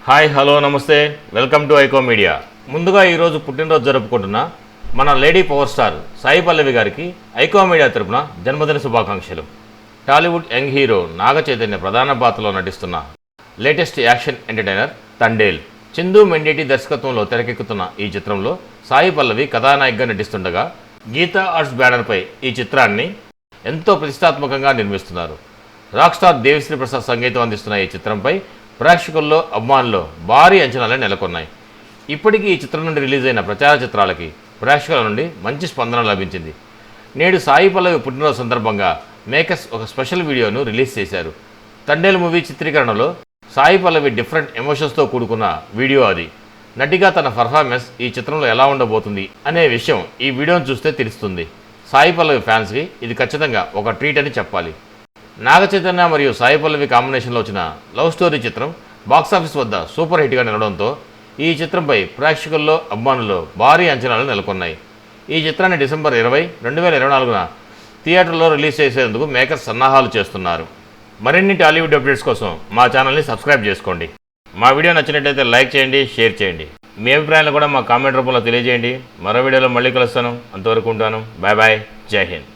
Hi hello నమస్తే welcome to Aiko media. ముందుగా ఈరోజు పుట్టినరోజు జరుపుకుంటున్న మన lady power star Sai Pallavi గారికి ఐకో మీడియా తరపున జన్మదిన శుభాకాంక్షలు. Tollywood young hero Naga Chaitanya ప్రధాన పాత్రలో నటిస్తున్న latest action entertainer Thandel Chandoo Mondeti దర్శకత్వంలో తెరకెక్కుతున్న ఈ చిత్రంలో సాయి పల్లవి కథానాయికగా నటిస్తుండగా గీతా ఆర్ట్స్ బ్యానర్పై ఈ చిత్రాన్ని ఎంతో ప్రతిష్టాత్మకంగా నిర్మిస్తున్నారు. రాక్ స్టార్ దేవిశ్రీ ప్రసాద్ సంగీతం అందిస్తున్న ఈ చిత్రంపై ప్రేక్షకుల్లో అభిమానుల్లో భారీ అంచనాలే నెలకొన్నాయి. ఇప్పటికీ ఈ చిత్రం నుండి రిలీజ్ అయిన ప్రచార చిత్రాలకి ప్రేక్షకుల నుండి మంచి స్పందన లభించింది. నేడు సాయి పల్లవి పుట్టినరోజు సందర్భంగా మేకర్స్ ఒక స్పెషల్ వీడియోను రిలీజ్ చేశారు. తండేల్ మూవీ చిత్రీకరణలో సాయి పల్లవి డిఫరెంట్ ఎమోషన్స్తో కూడుకున్న వీడియో అది. నటిగా తన పర్ఫార్మెన్స్ ఈ చిత్రంలో ఎలా ఉండబోతుంది అనే విషయం ఈ వీడియోను చూస్తే తెలుస్తుంది. సాయి పల్లవి ఫ్యాన్స్కి ఇది ఖచ్చితంగా ఒక ట్రీట్ అని చెప్పాలి. నాగ చైతన్య మరియు సాయి పల్లవి కాంబినేషన్లో వచ్చిన లవ్ స్టోరీ చిత్రం బాక్సాఫీస్ వద్ద సూపర్ హిట్గా నిలవడంతో ఈ చిత్రంపై ప్రేక్షకుల్లో అభిమానుల్లో భారీ అంచనాలు నెలకొన్నాయి. ఈ చిత్రాన్ని డిసెంబర్ 20, 2024 థియేటర్లో రిలీజ్ చేసేందుకు మేకర్స్ సన్నాహాలు చేస్తున్నారు. మరిన్ని టాలీవుడ్ అప్డేట్స్ కోసం మా ఛానల్ని సబ్స్క్రైబ్ చేసుకోండి. మా వీడియో నచ్చినట్లయితే లైక్ చేయండి, షేర్ చేయండి. మీ అభిప్రాయాలు కూడా మా కామెంట్ రూపంలో తెలియజేయండి. మరో వీడియోలో మళ్ళీ కలుస్తాను. అంతవరకు ఉంటాను. Bye bye. జై హింద్.